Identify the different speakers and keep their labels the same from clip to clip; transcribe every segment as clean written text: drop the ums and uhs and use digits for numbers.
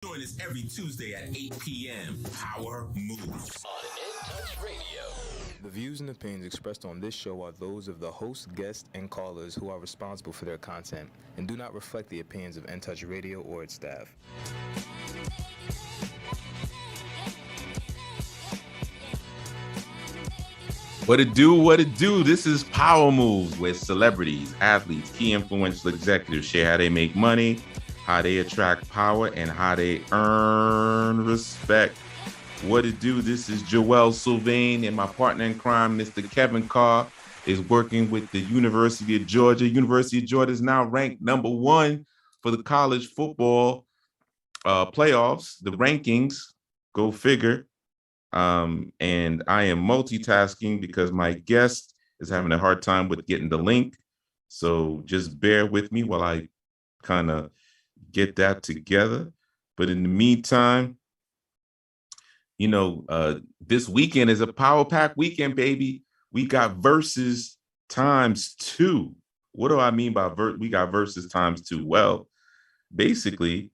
Speaker 1: Join us every Tuesday at 8 p.m. Power Moves.
Speaker 2: On In Touch Radio.
Speaker 3: The views and opinions expressed on this show are those of the host, guests, and callers who are responsible for their content and do not reflect the opinions of In Touch Radio or its staff.
Speaker 4: What it do, what it do. This is Power Moves, where celebrities, athletes, key influential executives share how they make money, how they attract power, and how they earn respect. What it do, this is Joel Sylvain, and my partner in crime, Mr. Kevin Carr, is working with the University of Georgia. University of Georgia is now ranked number 1 for the college football playoffs, the rankings, go figure. And I am multitasking because my guest is having a hard time with getting the link. So just bear with me while I kind of get that together. But in the meantime, this weekend is a Power Pack weekend, baby. We got versus times 2. What do I mean by we got versus times 2? Well, basically,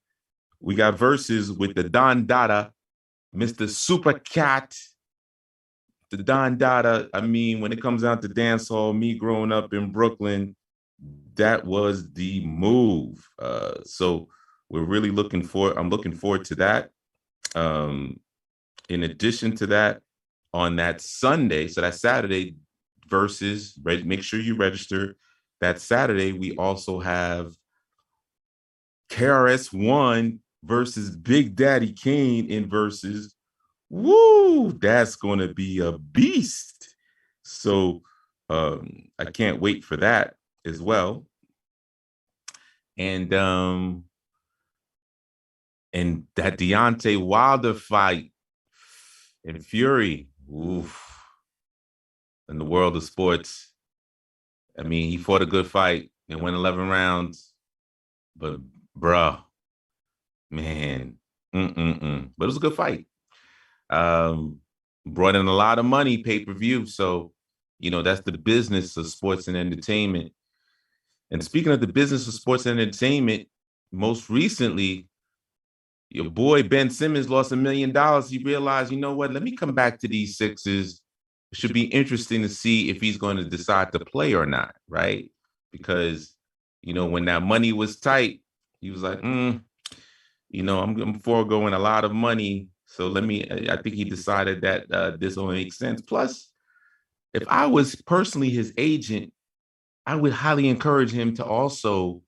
Speaker 4: we got versus with the Don Dada, Mr. Super Cat, the Don Dada. I mean, when it comes out to dance hall, me growing up in Brooklyn, that was the move. So we're really I'm looking forward to that. In addition to that, on that Sunday, so that Saturday versus, make sure you register. That Saturday, we also have KRS-One versus Big Daddy Kane in versus. Woo, that's going to be a beast. So I can't wait for that as well. And that Deontay Wilder fight and Fury, oof. In the world of sports, I mean, he fought a good fight and went 11 rounds, but bruh, man, but it was a good fight. Brought in a lot of money, pay-per-view. So, that's the business of sports and entertainment. And speaking of the business of sports and entertainment, most recently, your boy Ben Simmons lost $1 million. He realized, you know what? Let me come back to these Sixers. It should be interesting to see if he's going to decide to play or not, right? Because, when that money was tight, he was like, I'm foregoing a lot of money. So I think he decided that this only makes sense. Plus, if I was personally his agent, I would highly encourage him to also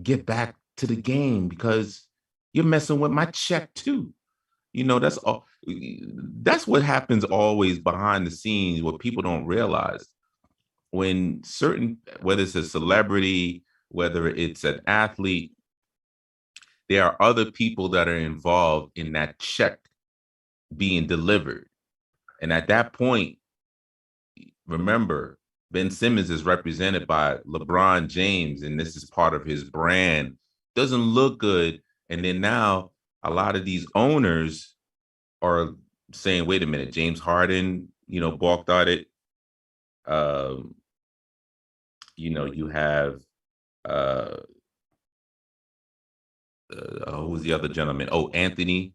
Speaker 4: get back to the game because you're messing with my check too. That's all. That's what happens always behind the scenes, what people don't realize. When whether it's a celebrity, whether it's an athlete, there are other people that are involved in that check being delivered. And at that point, remember, Ben Simmons is represented by LeBron James, and this is part of his brand. Doesn't look good. And then now a lot of these owners are saying, wait a minute, James Harden, balked at it. You have who was the other gentleman? Oh, Anthony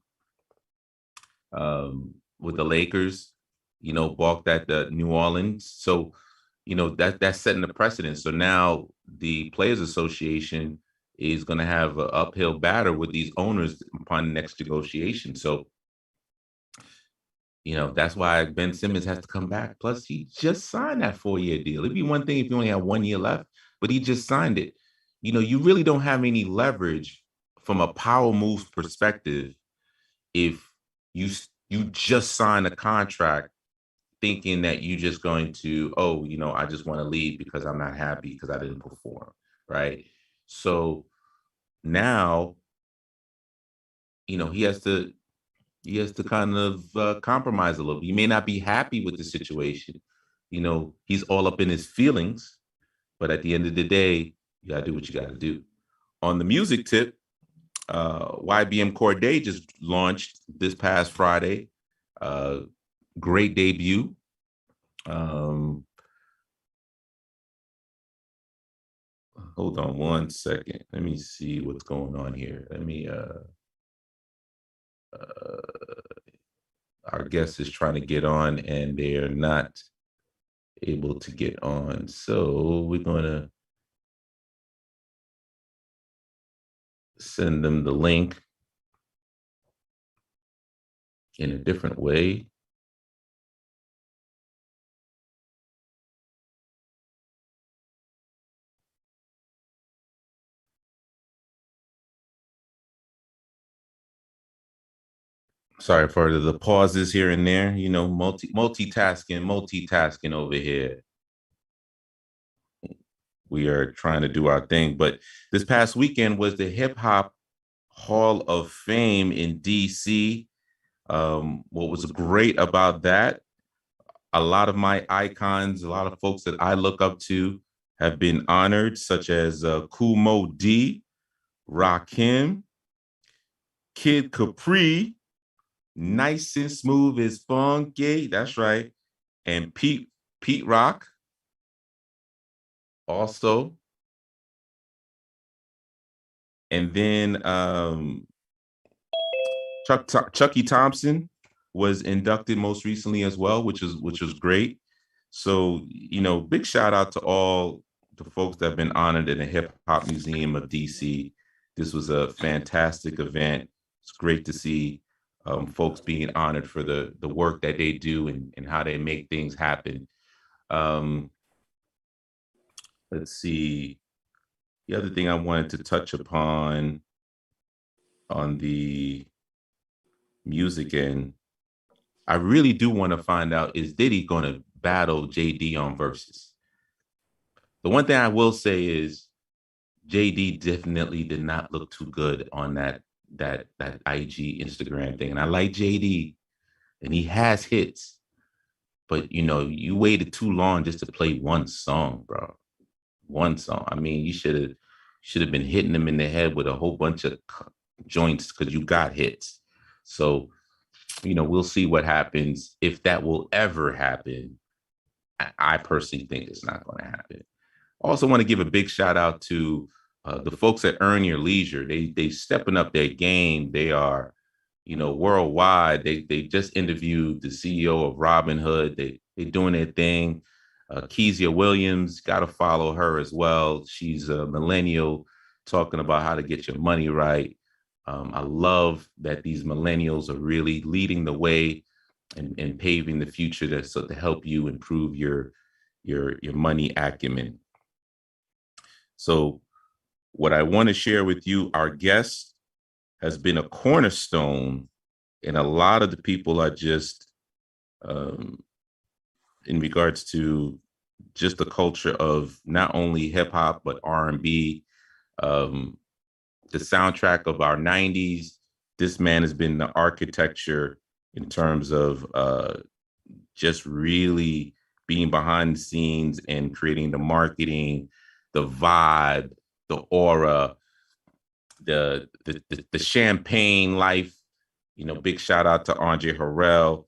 Speaker 4: with the Lakers, balked at the New Orleans. So, that's setting the precedent. So now the Players Association is going to have an uphill battle with these owners upon the next negotiation. So, that's why Ben Simmons has to come back. Plus, he just signed that 4-year deal. It'd be one thing if you only had 1 year left, but he just signed it. You really don't have any leverage from a power moves perspective if you just sign a contract thinking that you're just going to, I just want to leave because I'm not happy because I didn't perform, right? So now, he has to kind of compromise a little. He may not be happy with the situation. He's all up in his feelings, but at the end of the day, you gotta do what you gotta do. On the music tip, YBM Cordae just launched this past Friday. Great debut. Hold on one second. Let me see what's going on here. guest is trying to get on and they are not able to get on. So we're going to send them the link in a different way. Sorry for the pauses here and there, you know, multitasking over here. We are trying to do our thing, but this past weekend was the Hip Hop Hall of Fame in DC. What was great about that, a lot of my icons, a lot of folks that I look up to have been honored, such as Kool Moe Dee, Rakim, Kid Capri, Nice and Smooth is Funky, that's right, and Pete Rock also. And then Chucky Thompson was inducted most recently as well, which was great. So, you know, big shout out to all the folks that have been honored in the Hip Hop Museum of DC. This was a fantastic event. It's great to see folks being honored for the work that they do and how they make things happen. Let's see. The other thing I wanted to touch upon on the music end, I really do want to find out, is Diddy going to battle JD on Versus? The one thing I will say is JD definitely did not look too good on that IG Instagram thing. And I like JD and he has hits, but you know, you waited too long just to play one song, bro. One song. I mean, you should have been hitting him in the head with a whole bunch of joints because you got hits. So, you know, we'll see what happens, if that will ever happen. I personally think it's not going to happen. Also want to give a big shout out to the folks at Earn Your Leisure. They stepping up their game. They are, you know, worldwide. They just interviewed the CEO of Robinhood. They doing their thing. Kezia Williams, got to follow her as well. She's a millennial talking about how to get your money right. I love that these millennials are really leading the way and paving the future to help you improve your money acumen. So what I want to share with you, our guest has been a cornerstone, and a lot of the people are just in regards to just the culture of not only hip hop, but R&B, the soundtrack of our 90s. This man has been the architecture in terms of just really being behind the scenes and creating the marketing, the vibe, the aura, the champagne life. You know, big shout out to Andre Harrell,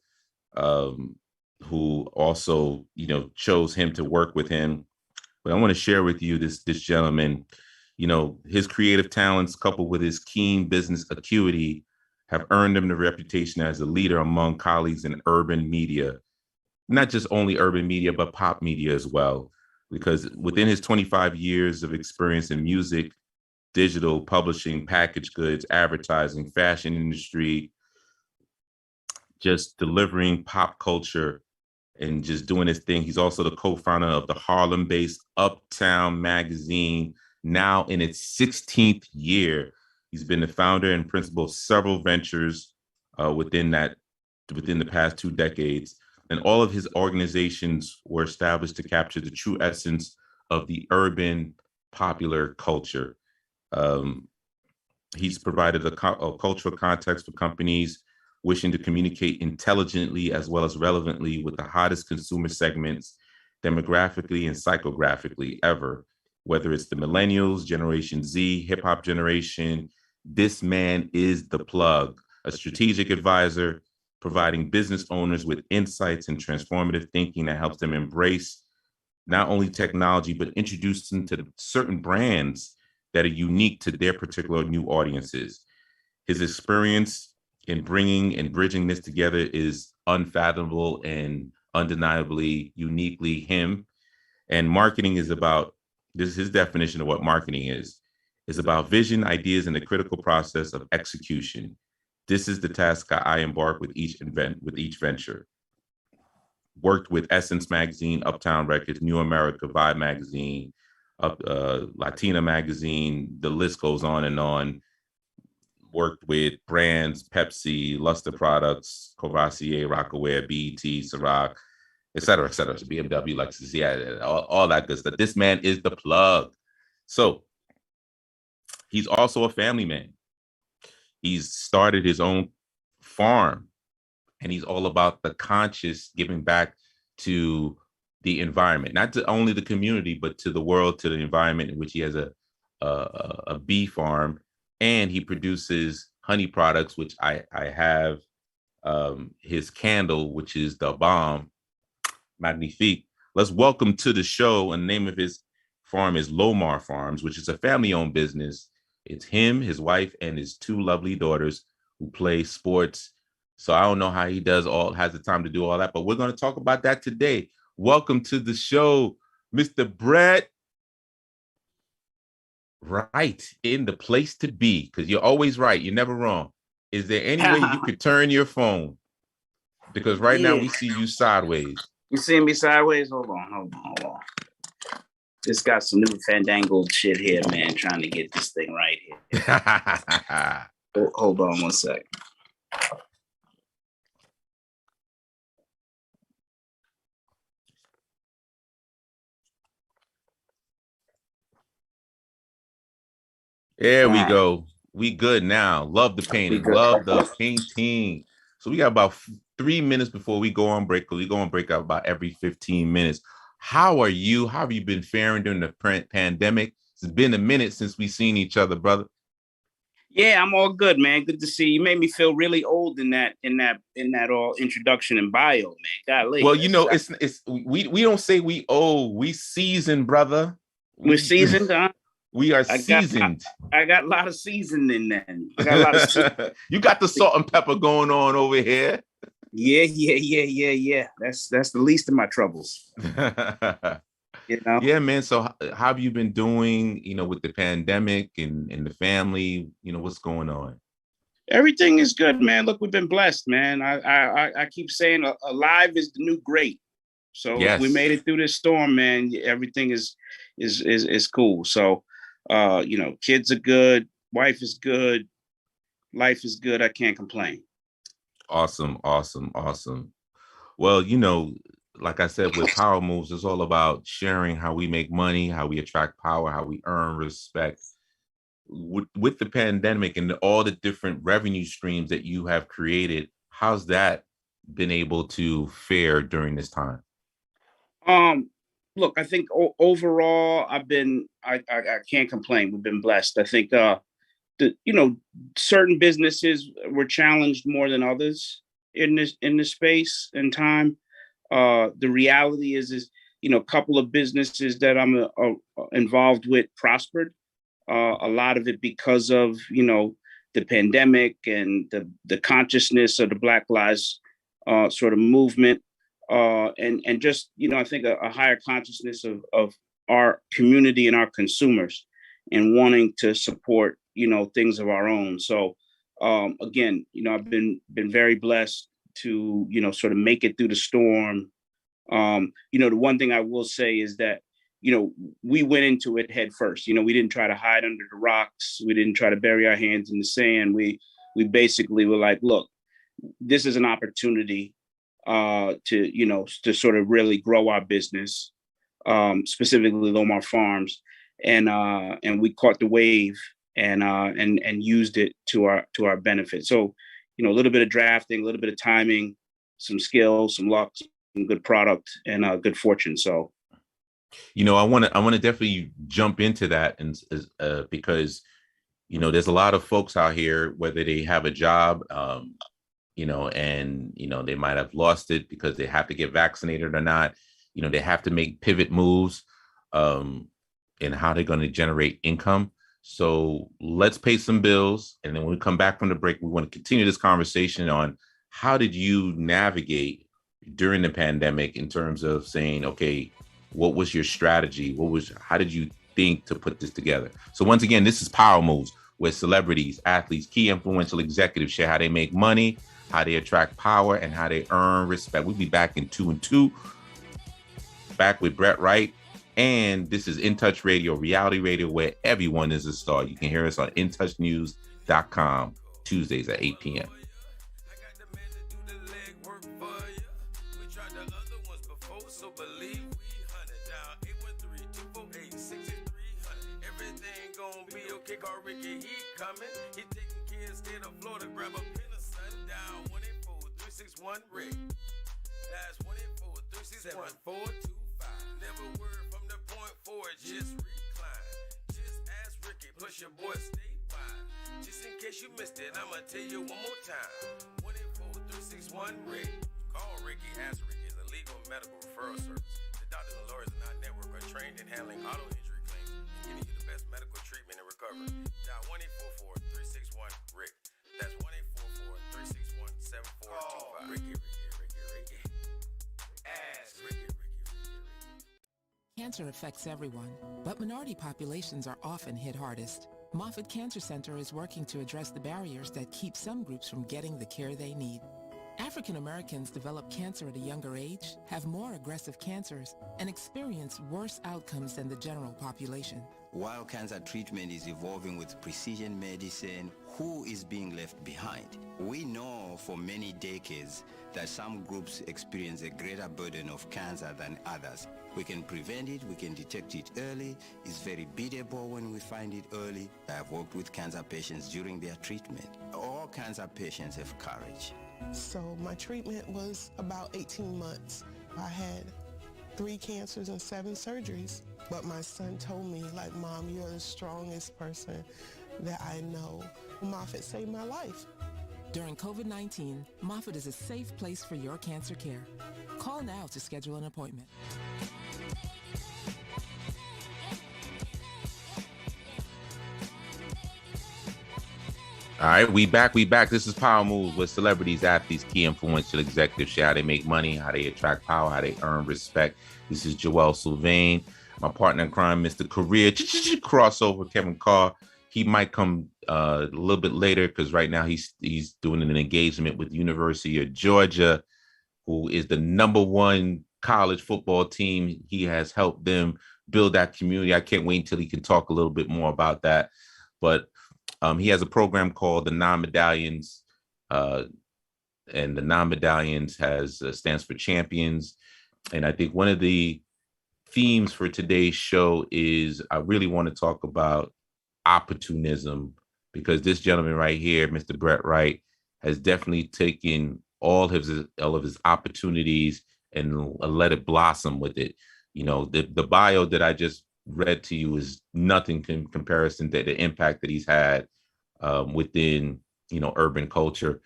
Speaker 4: who also, you know, chose him to work with him. But I want to share with you this gentleman. You know, his creative talents coupled with his keen business acuity have earned him the reputation as a leader among colleagues in urban media, not just only urban media, but pop media as well. Because within his 25 years of experience in music, digital, publishing, packaged goods, advertising, fashion industry, just delivering pop culture and just doing his thing. He's also the co-founder of the Harlem-based Uptown magazine, now in its 16th year. He's been the founder and principal of several ventures within the past 2 decades. And all of his organizations were established to capture the true essence of the urban popular culture. He's provided a cultural context for companies wishing to communicate intelligently as well as relevantly with the hottest consumer segments, demographically and psychographically ever. Whether it's the millennials, Generation Z, hip hop generation, this man is the plug, a strategic advisor, providing business owners with insights and transformative thinking that helps them embrace not only technology, but introduce them to certain brands that are unique to their particular new audiences. His experience in bringing and bridging this together is unfathomable and undeniably uniquely him. And marketing is about, this is his definition of what marketing is about vision, ideas, and the critical process of execution. This is the task I embark with each venture. Worked with Essence Magazine, Uptown Records, New America, Vibe Magazine, Latina Magazine, the list goes on and on. Worked with brands, Pepsi, Luster Products, Courvoisier, Rocawear, BET, Ciroc, et cetera, BMW, Lexus, yeah, all that good stuff. This man is the plug. So he's also a family man. He's started his own farm, and he's all about the conscious giving back to the environment, not to only the community, but to the world, to the environment, in which he has a bee farm, and he produces honey products, which I have his candle, which is the bomb, magnifique. Let's welcome to the show, and the name of his farm is Lomar Farms, which is a family-owned business. It's him, his wife, and his two lovely daughters who play sports. So I don't know how he has the time to do all that, but we're going to talk about that today. Welcome to the show, Mr. Brett. Right in the place to be, because you're always right. You're never wrong. Is there any way you could turn your phone? Because right now we see you sideways.
Speaker 5: You see me sideways? Hold on. Just got some new fandangled shit here, man, trying to get this thing right here. Hold on one sec.
Speaker 4: There we go. We good now. Love the painting. Love the painting. So we got about 3 minutes before we go on break, because we go on break out about every 15 minutes. How are you? How have you been faring during the pandemic? It's been a minute since we've seen each other, brother.
Speaker 5: Yeah, I'm all good, man. Good to see you. Made me feel really old in that all introduction and bio, man. Golly.
Speaker 4: Well, you know, we don't say we old, we seasoned, brother.
Speaker 5: We're seasoned, huh?
Speaker 4: We are seasoned.
Speaker 5: I got a lot of seasoning then. I got a lot of seasoning.
Speaker 4: You got the salt and pepper going on over here.
Speaker 5: Yeah. That's the least of my troubles. You know?
Speaker 4: Yeah, man. So how have you been doing, with the pandemic and the family? What's going on?
Speaker 5: Everything is good, man. Look, we've been blessed, man. I keep saying alive is the new great. So yes. We made it through this storm, man. Everything is cool. So kids are good, wife is good, life is good. I can't complain.
Speaker 4: Awesome. Well, like I said, with Power Moves, it's all about sharing how we make money, how we attract power, how we earn respect. With the pandemic and all the different revenue streams that you have created, how's that been able to fare during this time?
Speaker 5: Look, I think overall, I can't complain. We've been blessed. I think, certain businesses were challenged more than others in this space and time. The reality is, a couple of businesses that I'm involved with prospered. A lot of it because of, the pandemic and the consciousness of the Black Lives sort of movement. And just, I think a higher consciousness of our community and our consumers and wanting to support, things of our own. So, again, I've been very blessed to, sort of make it through the storm. The one thing I will say is that, we went into it head first. We didn't try to hide under the rocks. We didn't try to bury our hands in the sand. We basically were like, look, this is an opportunity to sort of really grow our business, specifically Lomar Farms, and we caught the wave and used it to our benefit. So, a little bit of drafting, a little bit of timing, some skill, some luck, some good product, and good fortune. So,
Speaker 4: I want to definitely jump into that, and because there's a lot of folks out here, whether they have a job, and they might have lost it because they have to get vaccinated or not. They have to make pivot moves in how they're going to generate income. So let's pay some bills, and then when we come back from the break, we want to continue this conversation on how did you navigate during the pandemic in terms of saying, okay, what was your strategy? How did you think to put this together? So once again, this is Power Moves, where celebrities, athletes, key influential executives share how they make money, how they attract power, and how they earn respect. We'll be back in 2 and 2, back with Brett Wright. And this is In Touch Radio, reality radio, where everyone is a star. You can hear us on intouchnews.com, Tuesdays at 8 p.m.
Speaker 6: Ricky, he coming. He taking kids state of Florida. Grab a pen of sundown. 184-361 Rick. That's 184-361-425. Never word from the point forward. Just recline. Just ask Ricky. Push your boy statewide. Just in case you missed it, I'ma tell you one more time. 184-361 Rick. Call Ricky. Ask Ricky is a legal medical referral service. The doctors and lawyers in our network are trained in handling auto injury claims and getting you the best medical treatment and recovery. Dial 1-844-361-RICK. That's 1-844-361-7425. Ricky. Ask Ricky.
Speaker 7: Cancer affects everyone, but minority populations are often hit hardest. Moffitt Cancer Center is working to address the barriers that keep some groups from getting the care they need. African Americans develop cancer at a younger age, have more aggressive cancers, and experience worse outcomes than the general population.
Speaker 8: While cancer treatment is evolving with precision medicine, who is being left behind? We know for many decades that some groups experience a greater burden of cancer than others. We can prevent it, we can detect it early. It's very beatable when we find it early. I have worked with cancer patients during their treatment. All cancer patients have courage.
Speaker 9: So my treatment was about 18 months. I had 3 cancers and 7 surgeries. But my son told me, like, Mom, you're the strongest person that I know. Moffitt saved my life.
Speaker 7: During COVID-19, Moffitt is a safe place for your cancer care. Call now to schedule an appointment.
Speaker 4: All right, we back. This is Power Moves, with celebrities, athletes, key influential executives share how they make money, how they attract power, how they earn respect. This is Joel Sylvain, my partner in crime, Mr. Career crossover, Kevin Carr. He might come a little bit later because right now he's doing an engagement with the University of Georgia, who is the #1 college football team. He has helped them build that community. I can't wait until he can talk a little bit more about that. But he has a program called the Non-Medallions, and the Non-Medallions stands for champions. And I think one of the themes for today's show is I really want to talk about opportunism, because this gentleman right here, Mr. Brett Wright, has definitely taken all of his opportunities and let it blossom with it. You know, the bio that I just read to you is nothing in comparison to the impact that he's had within, urban culture.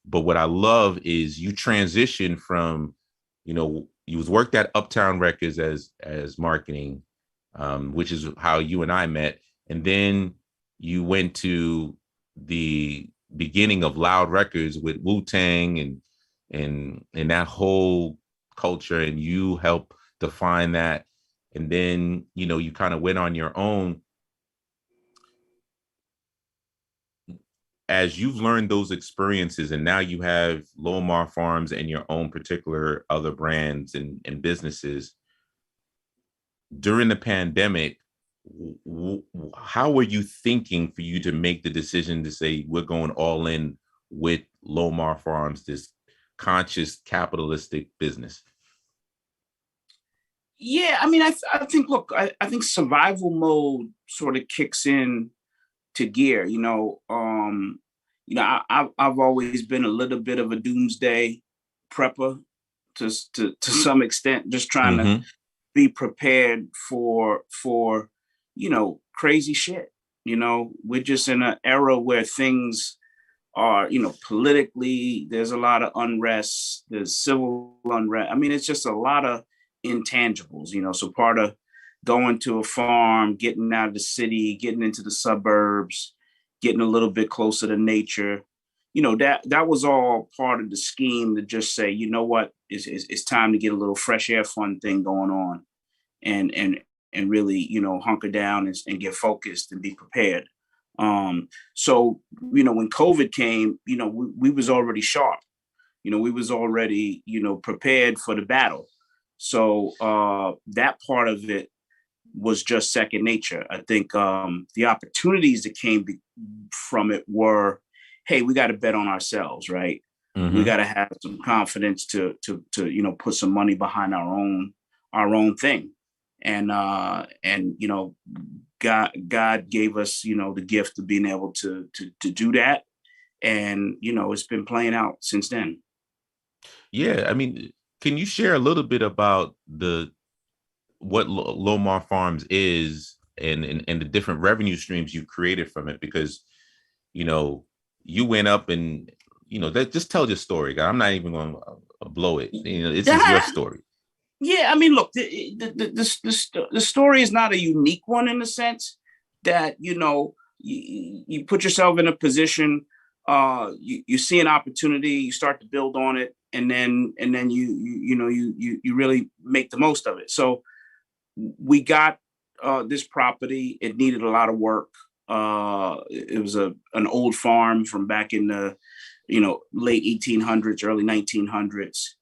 Speaker 4: But what I love is you transition from, you was worked at Uptown Records as marketing, which is how you and I met. And then you went to the beginning of Loud Records with Wu-Tang and that whole culture, and you helped define that. And then, you kind of went on your own. As you've learned those experiences, and now you have Lomar Farms and your own particular other brands and businesses, during the pandemic, how were you thinking for you to make the decision to say, we're going all in with Lomar Farms, this conscious capitalistic business?
Speaker 5: Yeah, I mean, I think, look, I think survival mode sort of kicks in to gear. I've always been a little bit of a doomsday prepper to some extent, just trying to be prepared for crazy shit. We're just in an era where things are, politically, there's a lot of unrest, there's civil unrest. I mean, it's just a lot of intangibles, so part of going to a farm, getting out of the city, getting into the suburbs, getting a little bit closer to nature, that was all part of the scheme to just say, you know what, it's time to get a little fresh air fund thing going on, and really, hunker down and get focused and be prepared. So, when COVID came, we was already sharp. We was already, prepared for the battle. So that part of it was just second nature. I think the opportunities that came from it were, hey, we got to bet on ourselves, right?
Speaker 4: Mm-hmm.
Speaker 5: We got to have some confidence to put some money behind our own thing, and God gave us the gift of being able to do that, and it's been playing out since then.
Speaker 4: Yeah, I mean, can you share a little bit about what Lomar Farms is and the different revenue streams you created from it? Because you went up and just tell your story. I'm not even going to blow it. This is your story.
Speaker 5: Yeah, I mean, look, the story is not a unique one in the sense that you put yourself in a position, you see an opportunity, you start to build on it, and then you really make the most of it. So we got this property. It needed a lot of work. It was an old farm from back in the late 1800s, early 1900s.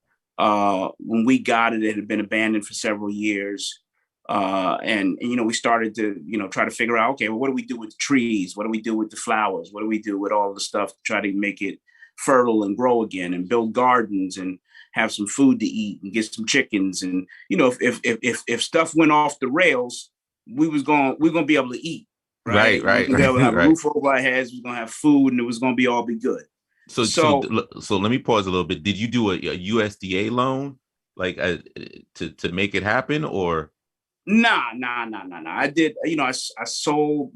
Speaker 5: When we got it, it had been abandoned for several years. And we started to, try to figure out, okay, well, what do we do with the trees? What do we do with the flowers? What do we do with all the stuff to try to make it fertile and grow again and build gardens and have some food to eat and get some chickens? And, if stuff went off the rails, we're going to be able to eat. Right. We're going to be able to have a roof over our heads. We're going to have food, and it was going to all be good.
Speaker 4: So let me pause a little bit. Did you do a USDA loan, like to make it happen, or?
Speaker 5: Nah. I did.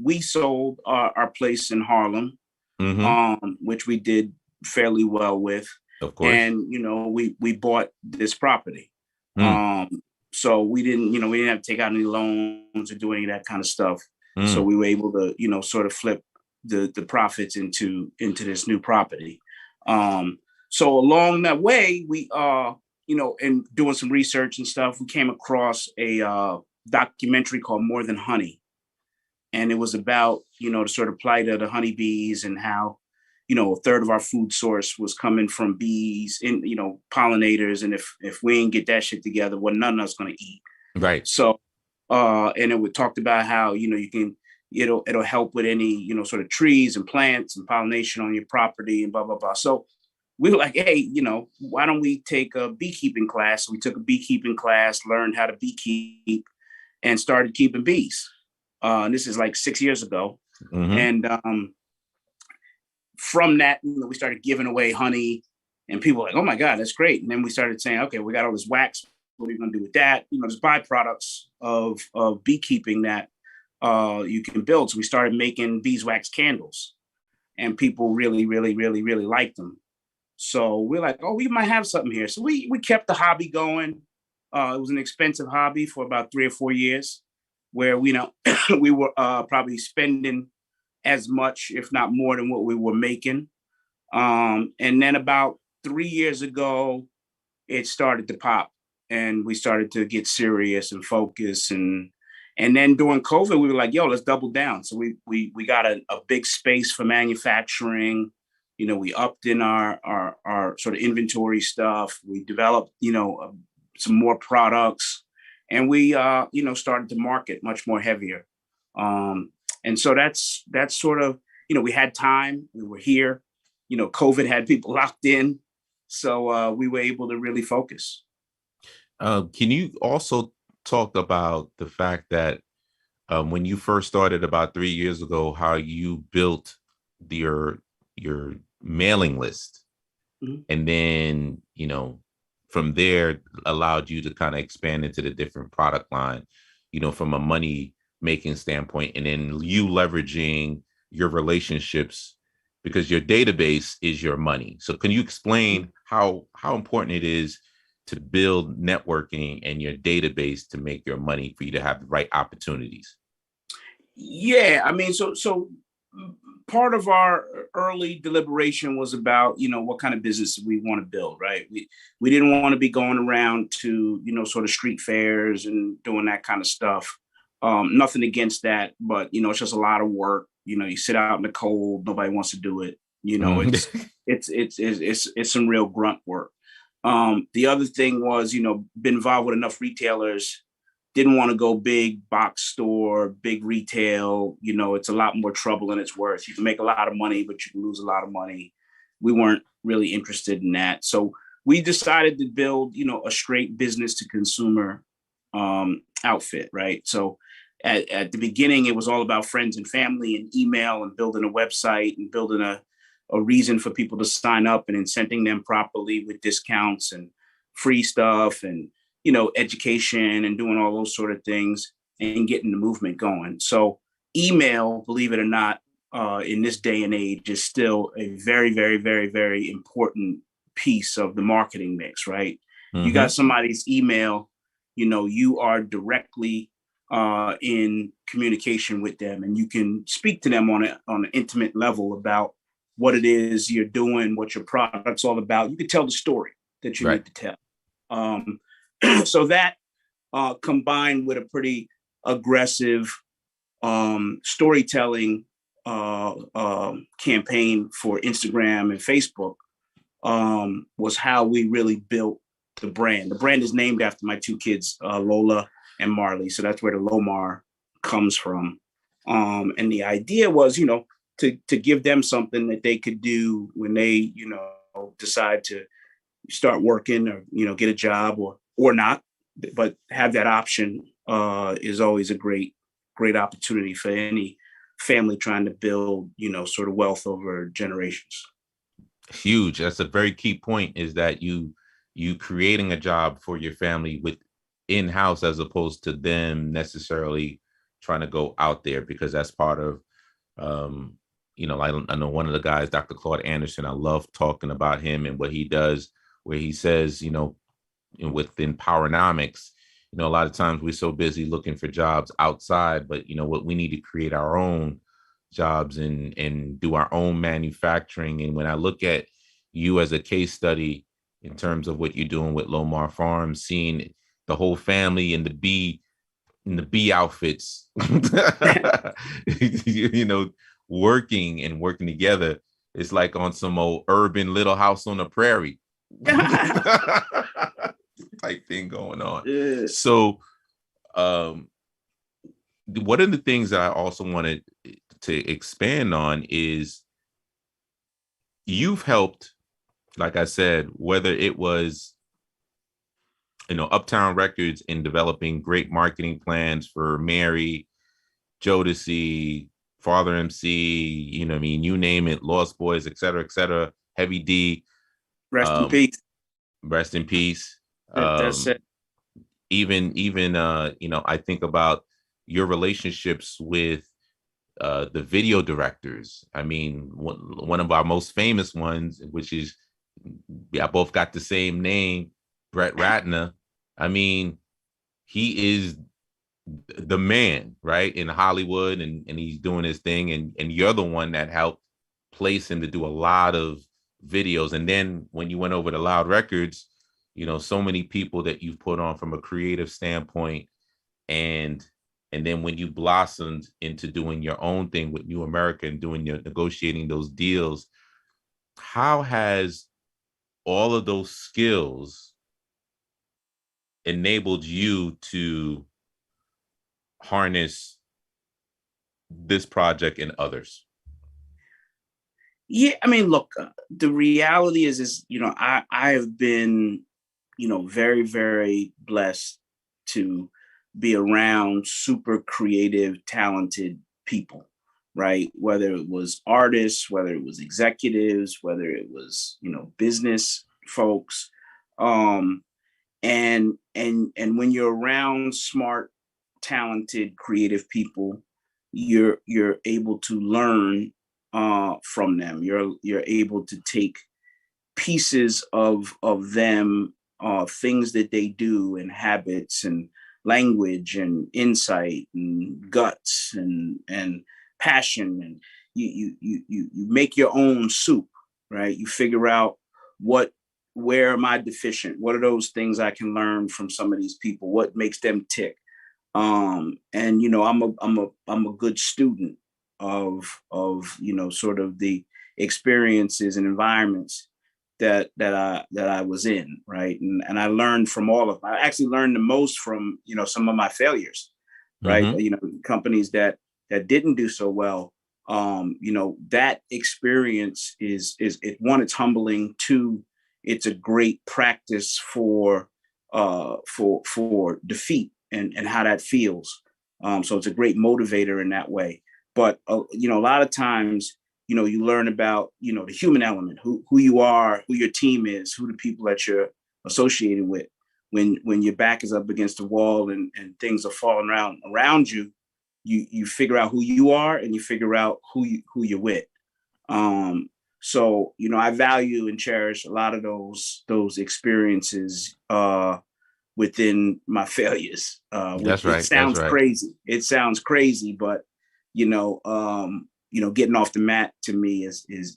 Speaker 5: We sold our place in Harlem,
Speaker 4: mm-hmm.
Speaker 5: Which we did fairly well with.
Speaker 4: Of course.
Speaker 5: And we bought this property.
Speaker 4: Mm.
Speaker 5: So we didn't have to take out any loans or do any of that kind of stuff.
Speaker 4: Mm.
Speaker 5: So we were able to sort of flip the profits into this new property. So along that way, we and doing some research and stuff, we came across a documentary called More Than Honey. And it was about, the sort of plight of the honeybees and how, a third of our food source was coming from bees and, pollinators. And if we ain't get that shit together, well, none of us going to eat.
Speaker 4: Right.
Speaker 5: So, and it talked about how, you can, it'll help with any, sort of trees and plants and pollination on your property and blah, blah, blah. So we were like, hey, why don't we take a beekeeping class? So we took a beekeeping class, learned how to beekeep, and started keeping bees. And this is like 6 years ago.
Speaker 4: Mm-hmm.
Speaker 5: And from that, we started giving away honey, and people were like, oh my God, that's great. And then we started saying, okay, we got all this wax. What are we going to do with that? There's byproducts of beekeeping that you can build. So we started making beeswax candles, and people really, really, really, really liked them. So we're like, oh, we might have something here. So we kept the hobby going. It was an expensive hobby for about 3 or 4 years, where we were probably spending as much, if not more, than what we were making. And then about 3 years ago, it started to pop, and we started to get serious and focus. And then during COVID, we were like, yo, let's double down. So we got a big space for manufacturing. We upped in our sort of inventory stuff. We developed, some more products, and we, started to market much more heavier. And so that's sort of, we had time, we were here, COVID had people locked in. So we were able to really focus.
Speaker 4: Can you also talk about the fact that when you first started about 3 years ago, how you built your mailing list,
Speaker 5: mm-hmm.
Speaker 4: and then, from there allowed you to kind of expand into the different product line, from a money making standpoint, and then you leveraging your relationships, because your database is your money. So can you explain how important it is to build networking and your database to make your money, for you to have the right opportunities?
Speaker 5: Yeah, I mean, so part of our early deliberation was about, what kind of business we want to build, right? We didn't want to be going around to, sort of street fairs and doing that kind of stuff. Nothing against that, but, it's just a lot of work. You sit out in the cold, nobody wants to do it. It's some real grunt work. The other thing was, been involved with enough retailers, didn't want to go big box store, big retail. It's a lot more trouble than it's worth. You can make a lot of money, but you can lose a lot of money. We weren't really interested in that. So we decided to build, a straight business to consumer outfit, right? So at the beginning, it was all about friends and family and email and building a website and building a reason for people to sign up and incenting them properly with discounts and free stuff and, education and doing all those sort of things and getting the movement going. So email, believe it or not, in this day and age is still a very, very, very, very important piece of the marketing mix, right? You got somebody's email, you are directly in communication with them, and you can speak to them on an intimate level about what it is you're doing, what your product's all about. You can tell the story that you need to tell. So that combined with a pretty aggressive storytelling campaign for Instagram and Facebook was how we really built the brand. The brand is named after my two kids, Lola and Marley. So that's where the Lomar comes from. And the idea was, to give them something that they could do when they, decide to start working or, get a job or not, but have that option is always a great opportunity for any family trying to build, sort of wealth over generations.
Speaker 4: Huge. That's a very key point, is that you creating a job for your family with in-house, as opposed to them necessarily trying to go out there, because that's part of, I know one of the guys, Dr. Claude Anderson, I love talking about him and what he does, where he says, within Powernomics, a lot of times we're so busy looking for jobs outside, but what we need to create our own jobs and do our own manufacturing. And when I look at you as a case study in terms of what you're doing with Lomar Farms, seeing the whole family in the bee outfits, working together, it's like on some old urban Little House on the Prairie type thing going on. Yeah. So one of the things that I also wanted to expand on is you've helped, like I said, whether it was, Uptown Records in developing great marketing plans for Mary, Jodeci, Father MC, you name it, Lost Boys, et cetera, Heavy D.
Speaker 5: Rest in peace.
Speaker 4: Rest in peace.
Speaker 5: That's it.
Speaker 4: Even I think about your relationships with the video directors. I mean, one of our most famous ones, which is, both got the same name, Brett Ratner. I mean, he is the man, right, in Hollywood, and he's doing his thing, and you're the one that helped place him to do a lot of videos. And then when you went over to Loud Records, so many people that you've put on from a creative standpoint, and then when you blossomed into doing your own thing with New America and negotiating those deals, how has all of those skills enabled you to harness this project and others?
Speaker 5: Yeah, I mean, look, the reality is, I have been, very, very blessed to be around super creative, talented people, right? Whether it was artists, whether it was executives, whether it was, business folks. And when you're around smart, talented, creative people, you're able to learn from them. You're able to take pieces of them, things that they do, and habits and language and insight and guts and passion, and you make your own soup, right? You figure out where am I deficient? What are those things I can learn from some of these people? What makes them tick? And I'm a good student of sort of the experiences and environments that I was in, right? And I learned from all of them. I actually learned the most from some of my failures, right?
Speaker 4: Mm-hmm.
Speaker 5: Companies that didn't do so well. That experience is one, it's humbling. Two, it's a great practice for defeat and how that feels. So it's a great motivator in that way. But a lot of times, you learn about the human element, who you are, who your team is, who the people that you're associated with. When your back is up against the wall and things are falling around you, you figure out who you are and you figure out who you're with. So I value and cherish a lot of those experiences within my failures.
Speaker 4: That's right.
Speaker 5: It sounds crazy. It sounds crazy, but getting off the mat to me is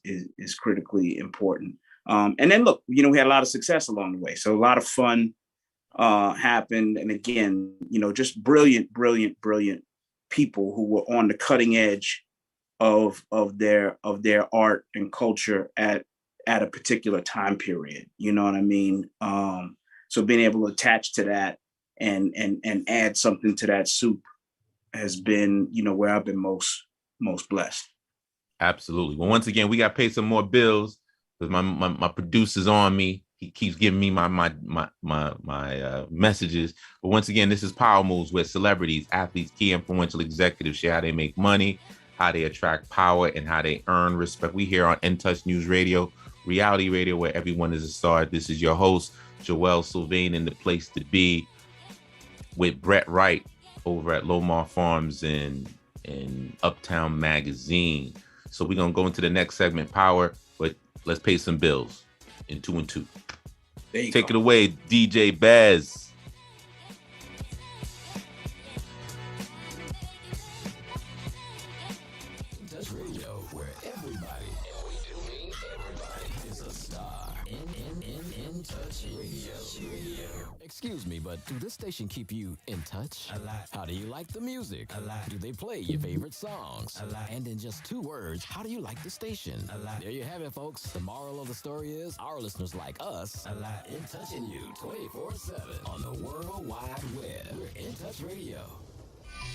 Speaker 5: critically important. And then look, we had a lot of success along the way. So a lot of fun happened. And again, just brilliant people who were on the cutting edge of their art and culture at a particular time period. You know what I mean? So being able to attach to that and add something to that soup has been, where I've been most blessed.
Speaker 4: Absolutely. Well, once again, we got to pay some more bills because my producer's on me. He keeps giving me my messages. But once again, this is Power Moves, where celebrities, athletes, key influential executives share how they make money, how they attract power, and how they earn respect. We here on In Touch News Radio, reality radio, where everyone is a star. This is your host, Joel Sylvain, in the place to be with Brett Wright over at Lomar Farms and Uptown Magazine. So we're going to go into the next segment, Power, but let's pay some bills in 2 and 2. Take it away, DJ Baz.
Speaker 2: Touch Radio, where everybody, and we do mean everybody, is a star. In Touch Radio. Excuse me, but do this station keep you in touch? A lot. How do you like the music? A lot. Do they play your favorite songs? A lot. And in just 2 words, how do you like the station? A lot. There you have it, folks. The moral of the story is our listeners like us. A lot. In touching you 24/7 on the World Wide Web. We're In Touch Radio.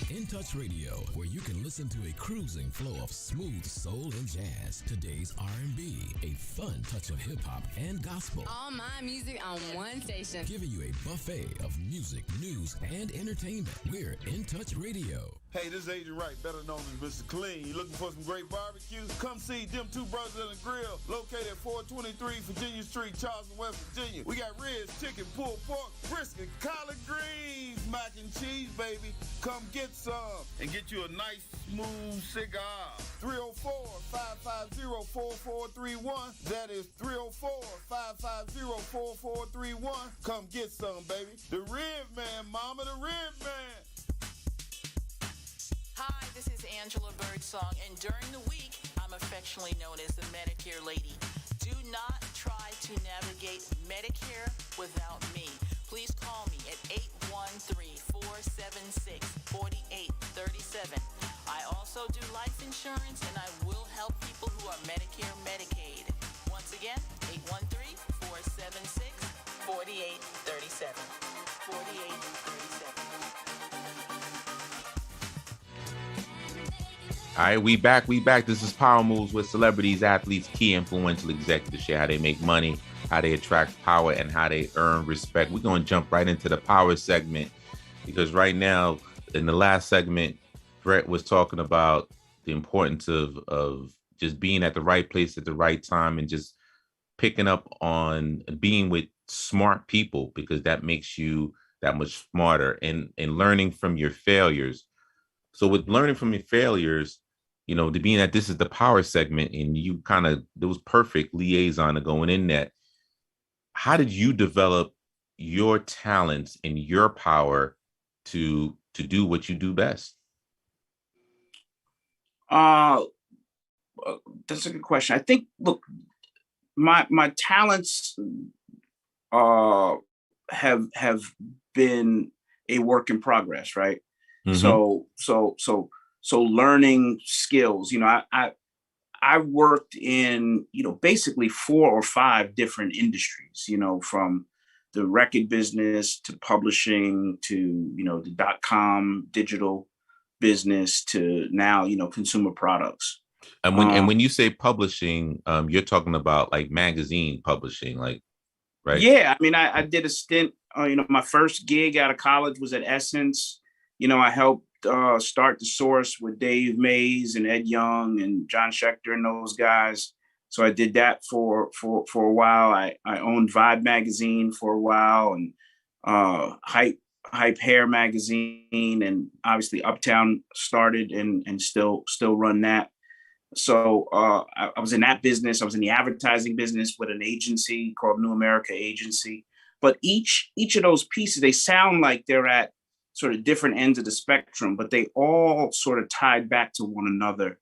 Speaker 10: In Touch Radio, where you can listen to a cruising flow of smooth soul and jazz, today's R&B, a fun touch of hip-hop and gospel.
Speaker 11: All my music on one station.
Speaker 10: Giving you a buffet of music, news, and entertainment. We're In Touch Radio.
Speaker 12: Hey, this is Agent Wright, better known as Mr. Clean. You looking for some great barbecue? Come see them two brothers in the grill, located at 423 Virginia Street, Charleston, West Virginia. We got ribs, chicken, pulled pork, brisket, collard greens, mac and cheese, baby. Come get some and get you a nice, smooth cigar. 304-550-4431. That is 304-550-4431. Come get some, baby. The Rib Man, mama, the Rib Man.
Speaker 13: Hi, this is Angela Birdsong, and during the week, I'm affectionately known as the Medicare Lady. Do not try to navigate Medicare without me. Please call me at 813-476-4837. I also do life insurance, and I will help people who are Medicare, Medicaid. Once again, 813-476-4837. 4837.
Speaker 4: All right, we back. This is Power Moves, with celebrities, athletes, key influential executives share how they make money, how they attract power, and how they earn respect. We're going to jump right into the power segment because right now, in the last segment, Brett was talking about the importance of just being at the right place at the right time and just picking up on being with smart people, because that makes you that much smarter, and learning from your failures. So with learning from your failures, to being that this is the power segment and you there was perfect liaison to going in that. How did you develop your talents and your power to do what you do best?
Speaker 5: that's a good question. I think, look, my talents have been a work in progress, right? So learning skills. I worked in, basically 4 or 5 different industries, from the record business to publishing to, the .com digital business to now, consumer products.
Speaker 4: And when you say publishing, you're talking about like magazine publishing, like, right?
Speaker 5: Yeah, I mean, I did a stint. My first gig out of college was at Essence. I helped start the Source with Dave Mays and Ed Young and John Schechter and those guys. So I did that for a while. I owned Vibe magazine for a while, and Hype Hair magazine, and obviously Uptown started and still run that. So I was in that business. I was in the advertising business with an agency called New America Agency. But each of those pieces, they sound like they're at sort of different ends of the spectrum, but they all sort of tied back to one another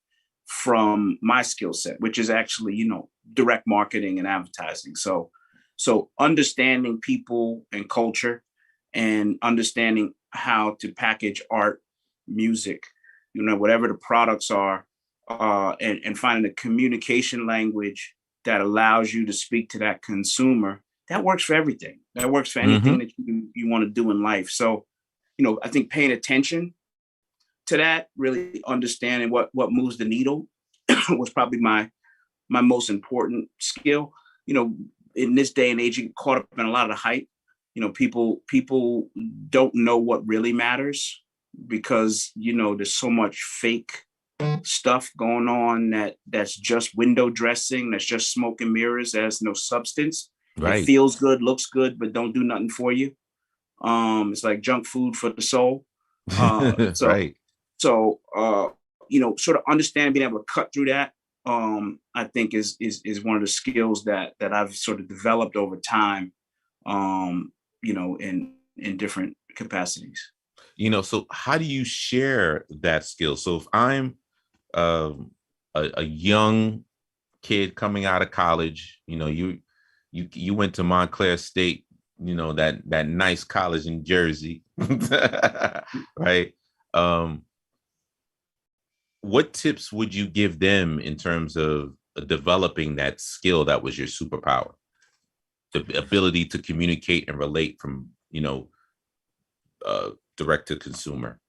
Speaker 5: from my skill set, which is actually, direct marketing and advertising. So understanding people and culture and understanding how to package art, music, whatever the products are, and finding a communication language that allows you to speak to that consumer, that works for everything. That works for anything that you want to do in life. So, I think paying attention to that, really understanding what moves the needle was probably my most important skill. In this day and age, you get caught up in a lot of the hype. People don't know what really matters because, there's so much fake stuff going on that's just window dressing, that's just smoke and mirrors, that has no substance.
Speaker 4: Right.
Speaker 5: It feels good, looks good, but don't do nothing for you. It's like junk food for the soul.
Speaker 4: Right.
Speaker 5: So sort of understanding, being able to cut through that, I think is one of the skills that I've sort of developed over time, in different capacities.
Speaker 4: So how do you share that skill? So if I'm a young kid coming out of college, you went to Montclair State, that nice college in Jersey, right? What tips would you give them in terms of developing that skill that was your superpower? The ability to communicate and relate from, direct to consumer.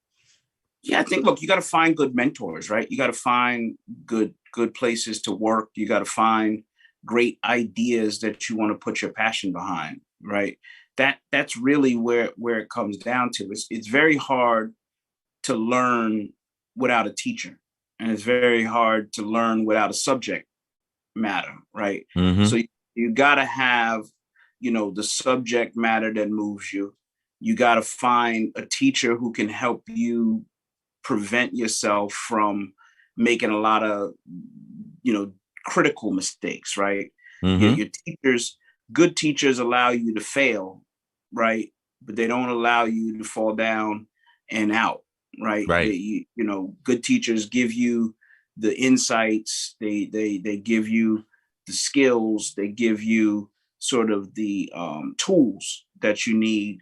Speaker 5: Yeah, I think, look, you got to find good mentors, right? You got to find good places to work. You got to find great ideas that you want to put your passion behind, right? That's really where it comes down to. It's very hard to learn without a teacher, and it's very hard to learn without a subject matter, right? So you got to have, the subject matter that moves you. You got to find a teacher who can help you prevent yourself from making a lot of, critical mistakes, right? Your teachers, good teachers allow you to fail, right? But they don't allow you to fall down and out, right?
Speaker 4: Right.
Speaker 5: Good teachers give you the insights. They give you the skills. They give you sort of the tools that you need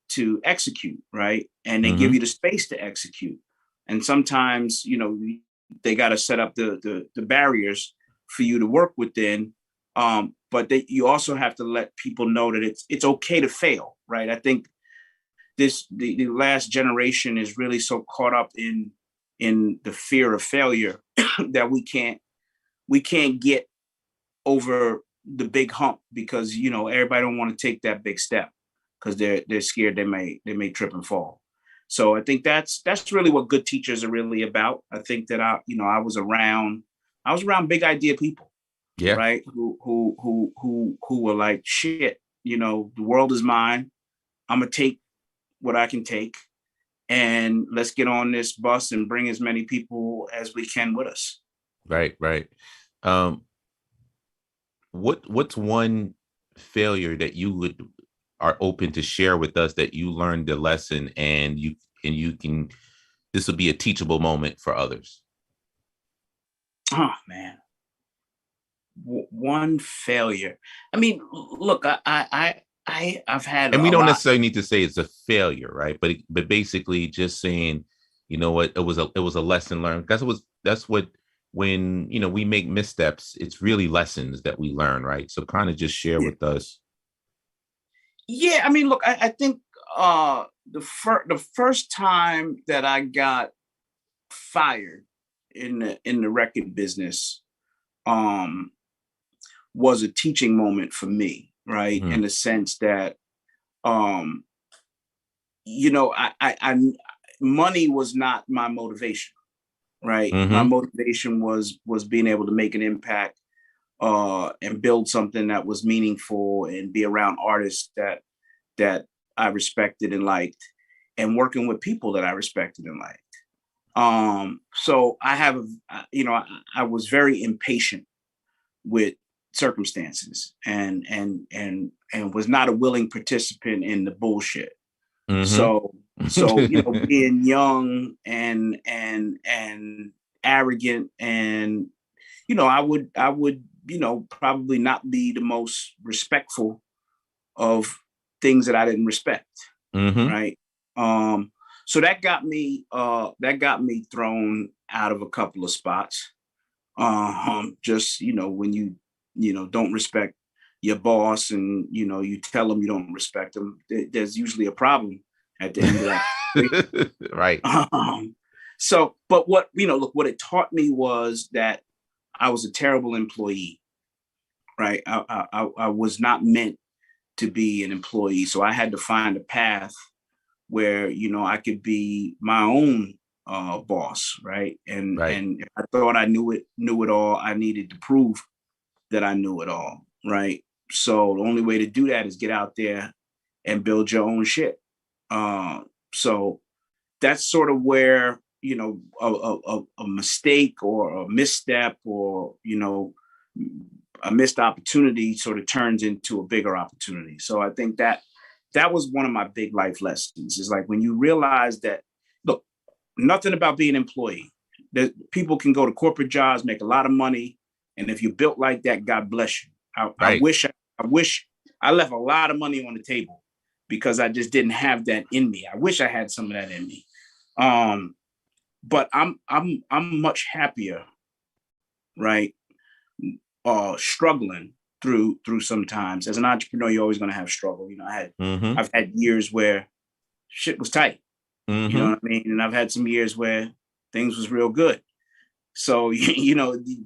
Speaker 5: to execute, right? And they give you the space to execute. And sometimes, they got to set up the barriers for you to work within. But you also have to let people know that it's okay to fail, right? I think the last generation is really so caught up in the fear of failure that we can't get over the big hump because, everybody don't want to take that big step because they're scared they may trip and fall. So I think that's really what good teachers are really about. I think that I was around big idea people,
Speaker 4: yeah,
Speaker 5: right? Who were like, shit, the world is mine. I'm gonna take what I can take, and let's get on this bus and bring as many people as we can with us.
Speaker 4: Right. What's one failure that you are open to share with us that you learned the lesson and you can, this will be a teachable moment for others?
Speaker 5: Oh man. one failure. I mean, look, I've had
Speaker 4: And we
Speaker 5: a
Speaker 4: don't
Speaker 5: lot.
Speaker 4: necessarily need to say it's a failure, right? But basically just saying, you know what, it was a lesson learned. That's what when we make missteps, it's really lessons that we learn, right? So kind of just share with us.
Speaker 5: Yeah, I mean, look, I think the first time that I got fired in the record business was a teaching moment for me, right? In the sense that I money was not my motivation, right? My motivation was being able to make an impact and build something that was meaningful and be around artists that I respected and liked, and working with people that I respected and liked. So I was very impatient with circumstances and was not a willing participant in the bullshit. So being young and arrogant, and I would probably not be the most respectful of things that I didn't respect. Right. So that got me thrown out of a couple of spots. Just when you don't respect your boss and you tell them you don't respect them, there's usually a problem at the end of that.
Speaker 4: Right.
Speaker 5: So, but what it taught me was that I was a terrible employee. Right. I was not meant to be an employee. So I had to find a path where, I could be my own boss. Right. And if I thought I knew it all, I needed to prove that I knew it all. Right. So the only way to do that is get out there and build your own shit. So that's sort of where, a mistake or a misstep or, a missed opportunity sort of turns into a bigger opportunity. So I think that was one of my big life lessons, is like when you realize that, look, nothing about being an employee. That people can go to corporate jobs, make a lot of money. And if you're built like that, God bless you. I wish I left a lot of money on the table because I just didn't have that in me. I wish I had some of that in me. But I'm much happier, right? Struggling through sometimes. As an entrepreneur, you're always going to have struggle. I've had years where shit was tight. You know what I mean? And I've had some years where things was real good. So,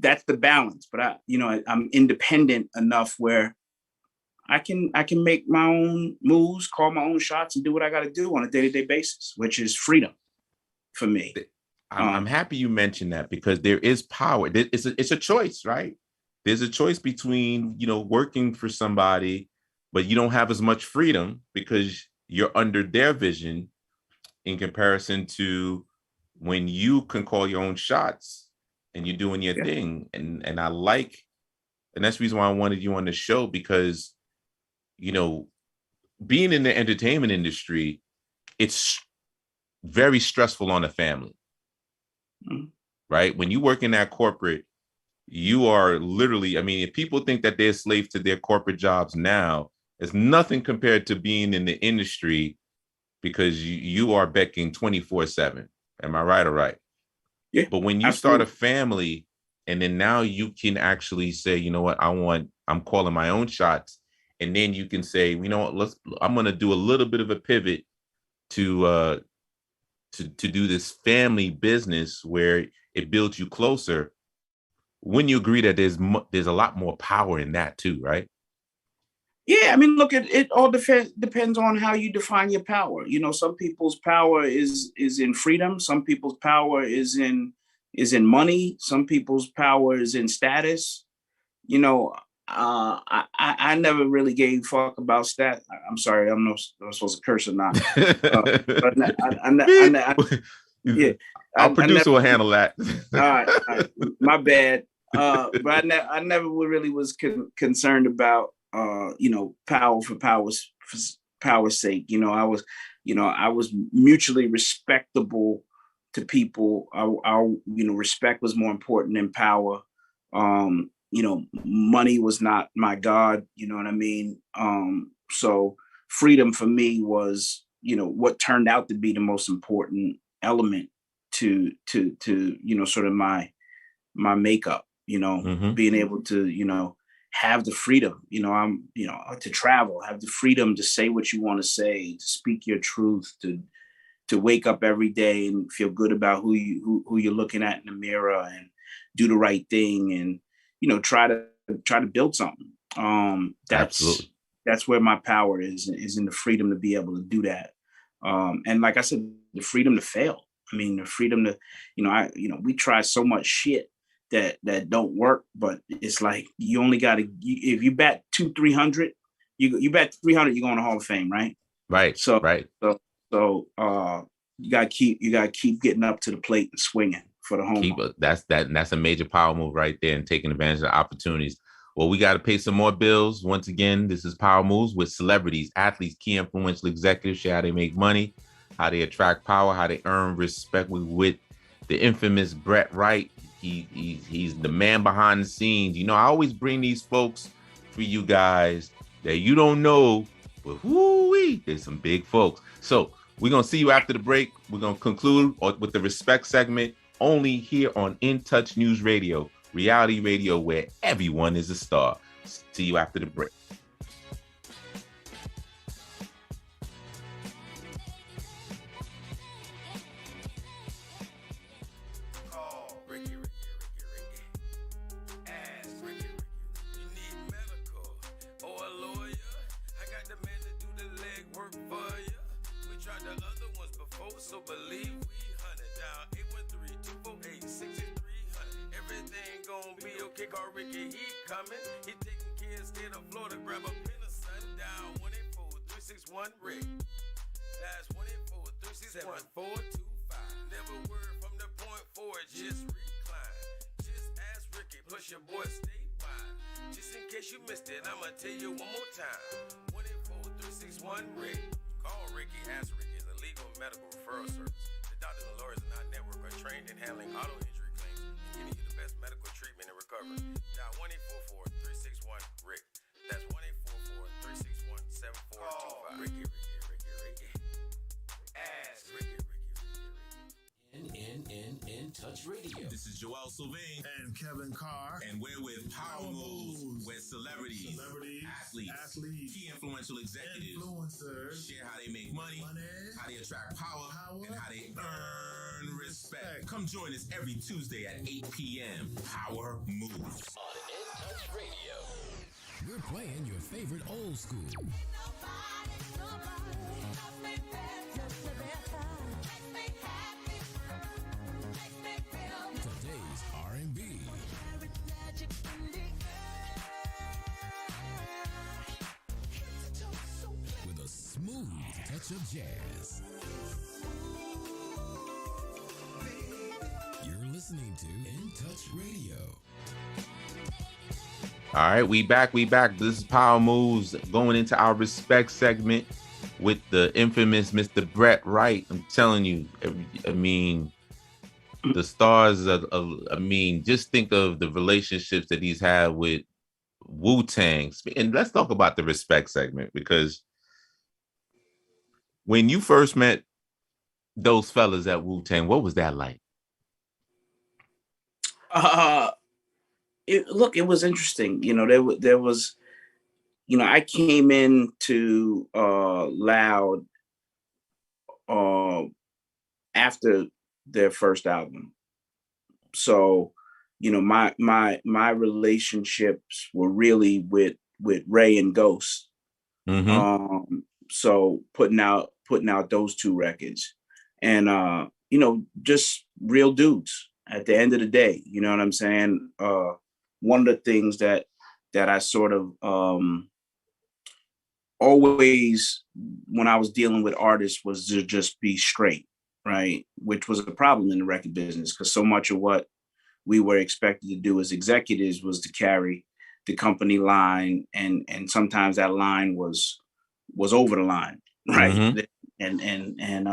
Speaker 5: that's the balance. But I'm independent enough where I can make my own moves, call my own shots, and do what I got to do on a day-to-day basis, which is freedom for me.
Speaker 4: I'm happy you mentioned that, because there is power. It's a choice, right? There's a choice between, working for somebody, but you don't have as much freedom because you're under their vision, in comparison to when you can call your own shots and you're doing your thing. And that's the reason why I wanted you on the show, because, being in the entertainment industry, it's very stressful on a family, right? When you work in that corporate, you are literally, if people think that they're slaves to their corporate jobs now, it's nothing compared to being in the industry, because you are becking 24/7. Am I right or right?
Speaker 5: Yeah.
Speaker 4: But when you start a family, and then now you can actually say, you know what, I'm calling my own shots. And then you can say, you know what, I'm going to do a little bit of a pivot to do this family business where it builds you closer. When you agree that there's a lot more power in that too, right?
Speaker 5: Yeah, look, it all depends on how you define your power. Some people's power is in freedom. Some people's power is in money. Some people's power is in status. I never really gave a fuck about stat. I'm sorry, I'm not supposed to curse or not.
Speaker 4: Our producer will handle that.
Speaker 5: All right, my bad. But I never really was concerned about power for power's sake. I was mutually respectable to people. Our respect was more important than power. money was not my God, you know what I mean? So freedom for me was, what turned out to be the most important element to sort of my makeup, being able to, have the freedom, to travel, have the freedom to say what you want to say, to speak your truth, to wake up every day and feel good about who you're looking at in the mirror, and do the right thing, and try to build something. That's where my power is in the freedom to be able to do that. And like I said, the freedom to fail. I mean, the freedom to, we try so much shit that don't work, but it's like you only got to, if you bat 300, you bat 300, you're going to Hall of Fame, right?
Speaker 4: Right.
Speaker 5: So
Speaker 4: right.
Speaker 5: So you gotta keep getting up to the plate and swinging for the home.
Speaker 4: That's a major power move right there, and taking advantage of the opportunities. Well, we got to pay some more bills. Once again, this is Power Moves with celebrities, athletes, key influential executives, share how they make money, how they attract power, how they earn respect. With the infamous Brett Wright. He's the man behind the scenes. I always bring these folks for you guys that you don't know, but whoo-wee, there's some big folks. So we're going to see you after the break. We're going to conclude with the respect segment, only here on In Touch News Radio, reality radio where everyone is a star. See you after the break.
Speaker 6: So believe we 100 down 813-248-6300. Everything gon' be okay. Call Ricky, he coming. He taking kids state of Florida. Grab a pen or something down 184-361 Rick. That's 184-361-425. Never word from the point forward. Just recline. Just ask Ricky. Plus your boy statewide. Just in case you missed it, I'ma tell you one more time. 184-361 Rick. Call Ricky. Ask Ricky. Legal and medical referral service. The doctors and lawyers in our network are trained in handling auto injury claims and giving you the best medical treatment and recovery. Dial 1-844-361-RICK. That's 1-844-361-7425. Ricky. Ask Ricky.
Speaker 10: In Touch Radio.
Speaker 1: This is Joel Sylvain
Speaker 12: and Kevin Carr,
Speaker 1: and we're with Power Moves, where celebrities, athletes, key influential executives,
Speaker 12: influencers
Speaker 1: share how they make money, how they attract power, and how they earn respect. Come join us every Tuesday at 8 p.m. Power Moves
Speaker 10: on In Touch Radio. We're playing your favorite old school. Today's R&B. With a smooth touch of jazz. You're listening to In Touch Radio.
Speaker 4: All right, we back. This is Power Moves, going into our respect segment with the infamous Mr. Brett Wright. I'm telling you, I mean, the stars just think of the relationships that he's had with Wu-Tang. And let's talk about the respect segment, because when you first met those fellas at Wu-Tang, what was that like?
Speaker 5: It was interesting. There was, I came into Loud after their first album. So, my relationships were really with Ray and Ghost.
Speaker 4: Mm-hmm.
Speaker 5: So putting out those two records, and just real dudes at the end of the day. You know what I'm saying? One of the things that I sort of always, when I was dealing with artists, was to just be straight, right? Which was a problem in the record business, because so much of what we were expected to do as executives was to carry the company line, and sometimes that line was over the line, right? Mm-hmm. And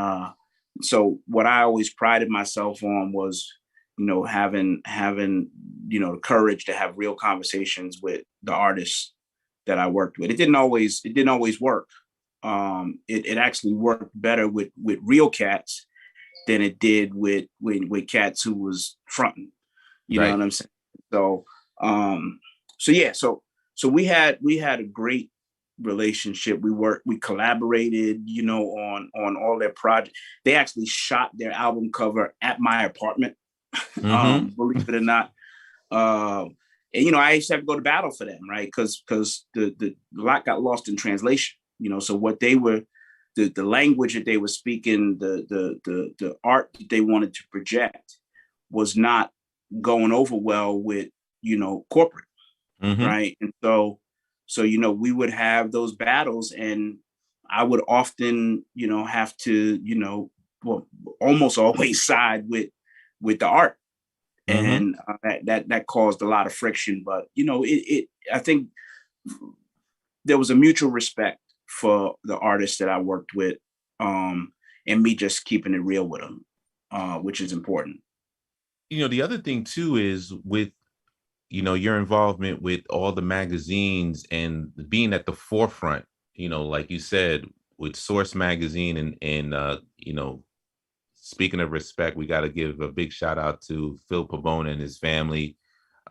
Speaker 5: so what I always prided myself on was, having the courage to have real conversations with the artists that I worked with. It didn't always work. It actually worked better with real cats than it did with cats who was fronting. You know what I'm saying? So we had a great relationship. We collaborated, on all their projects. They actually shot their album cover at my apartment. Believe it or not. And I used to have to go to battle for them, right? Because the lot got lost in translation. So what they were, the language that they were speaking, the art that they wanted to project was not going over well with corporate, right? And so we would have those battles, and I would often have to almost always side with the art. And that caused a lot of friction, but I think there was a mutual respect for the artists that I worked with, and me just keeping it real with them, which is important.
Speaker 4: The other thing too is with your involvement with all the magazines and being at the forefront, like you said, with Source magazine and speaking of respect, we got to give a big shout out to Phil Pavona and his family.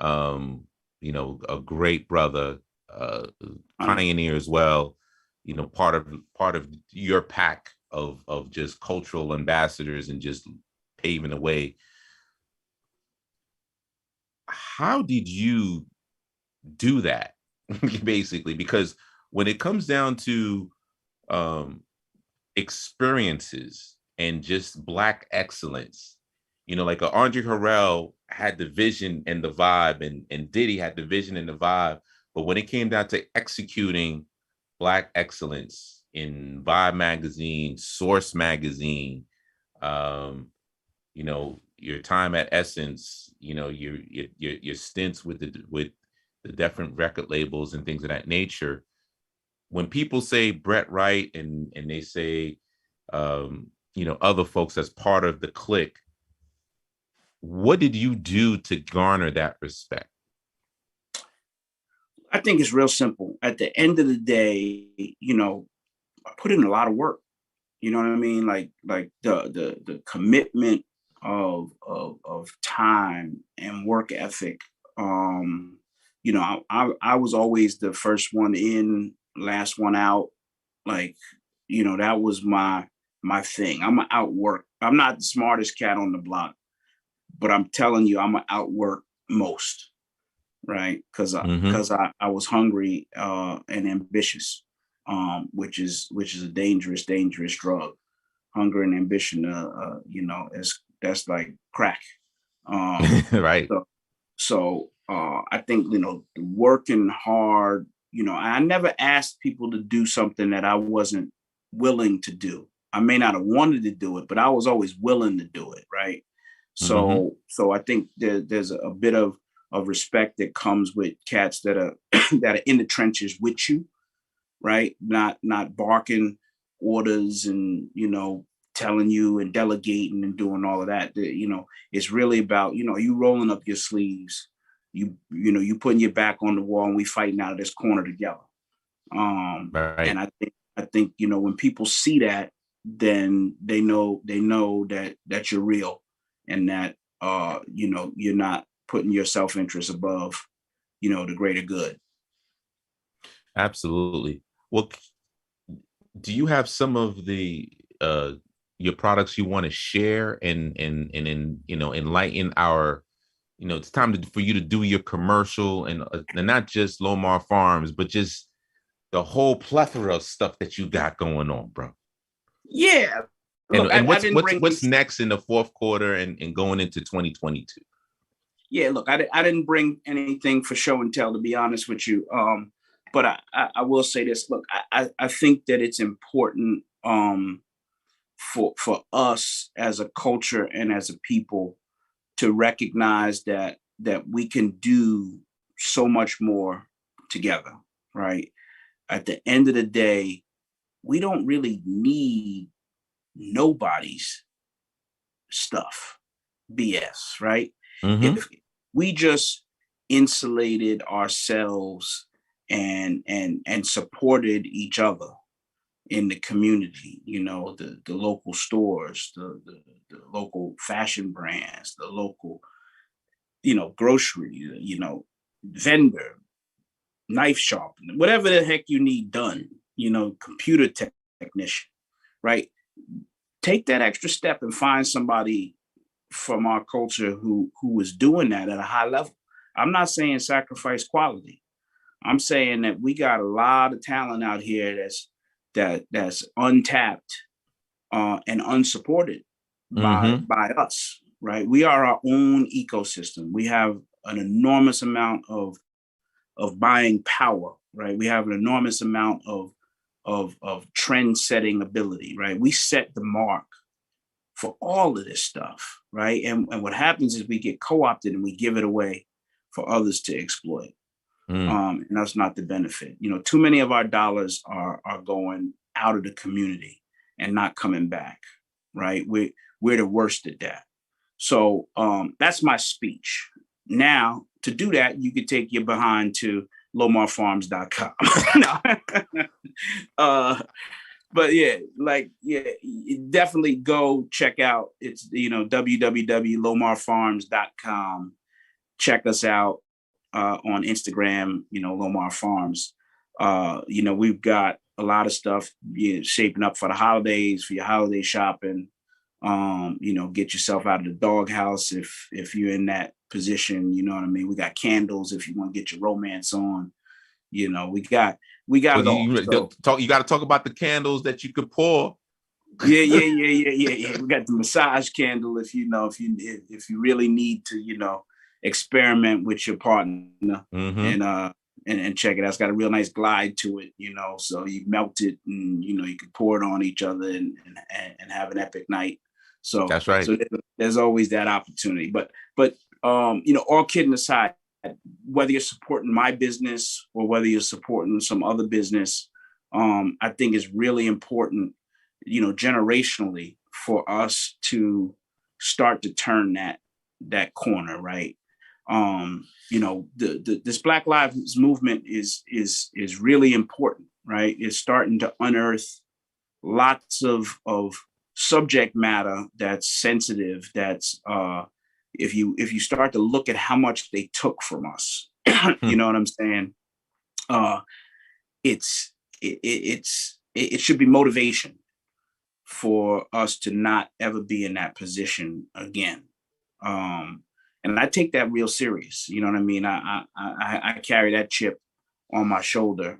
Speaker 4: A great brother, pioneer as well. Part of your pack of just cultural ambassadors and just paving the way. How did you do that, basically? Because when it comes down to experiences and just Black excellence, like Andre Harrell had the vision and the vibe, and Diddy had the vision and the vibe. But when it came down to executing Black excellence in Vibe magazine, Source magazine, your time at Essence, your stints with the different record labels and things of that nature. When people say Brett Wright and they say other folks as part of the clique, what did you do to garner that respect?
Speaker 5: I think it's real simple. At the end of the day, I put in a lot of work. You know what I mean? Like the commitment of time and work ethic. I was always the first one in, last one out. That was my thing. I'm gonna outwork. I'm not the smartest cat on the block, but I'm telling you, I'm gonna outwork most, right? Because I was hungry and ambitious, which is a dangerous drug. Hunger and ambition, that's like crack,
Speaker 4: right?
Speaker 5: So I think working hard. I never asked people to do something that I wasn't willing to do. I may not have wanted to do it, but I was always willing to do it, right? So I think there's a bit of respect that comes with cats that are that are in the trenches with you, right? Not barking orders and telling you and delegating and doing all of that. It's really about you rolling up your sleeves, you putting your back on the wall, and we fighting out of this corner together.
Speaker 4: Right.
Speaker 5: And I think when people see that, then they know that you're real, and that you're not putting your self-interest above the greater good.
Speaker 4: Absolutely. Well, do you have some of the your products you want to share and enlighten our it's time for you to do your commercial and not just Lomar Farms, but just the whole plethora of stuff that you got going on, bro.
Speaker 5: Yeah.
Speaker 4: Look, and what's next in the fourth quarter and going into 2022?
Speaker 5: Yeah, look, I didn't bring anything for show and tell, to be honest with you. But I will say this. Look, I think that it's important for us as a culture and as a people to recognize that we can do so much more together, right? At the end of the day, we don't really need nobody's stuff. BS, right?
Speaker 4: Mhm.
Speaker 5: If we just insulated ourselves and supported each other in the community, the local stores, the local fashion brands, the local, grocery, vendor, knife sharpener, whatever the heck you need done, computer technician, right? Take that extra step and find somebody from our culture who is doing that at a high level. I'm not saying sacrifice quality. I'm saying that we got a lot of talent out here that's untapped and unsupported by
Speaker 4: Mhm.
Speaker 5: us, right? We are our own ecosystem. We have an enormous amount of buying power, right? We have an enormous amount of trend setting ability, right? We set the mark for all of this stuff, right? And what happens is we get co-opted and we give it away for others to exploit.
Speaker 4: Mm.
Speaker 5: And that's not the benefit. Too many of our dollars are going out of the community and not coming back, right? We're the worst at that. So that's my speech. Now, to do that, you could take your behind to lomarfarms.com. But yeah, definitely go check out. It's, www.lomarfarms.com. Check us out on Instagram, Lomar Farms. We've got a lot of stuff shaping up for the holidays, for your holiday shopping. Get yourself out of the doghouse if you're in that position. You know what I mean? We got candles if you want to get your romance on. We got
Speaker 4: Well,
Speaker 5: it all.
Speaker 4: you got to talk about the candles that you could pour.
Speaker 5: Yeah. We got the massage candle if you really need to, experiment with your partner and check it out. It's got a real nice glide to it, so you melt it and you can pour it on each other and have an epic night. So
Speaker 4: that's right.
Speaker 5: So there's always that opportunity. But all kidding aside, whether you're supporting my business or whether you're supporting some other business, I think it's really important, generationally, for us to start to turn that corner, right? This Black Lives Movement is really important, right? It's starting to unearth lots of subject matter that's sensitive. That's if you start to look at how much they took from us, you know what I'm saying? It should be motivation for us to not ever be in that position again. And I take that real serious. You know what I mean? I carry that chip on my shoulder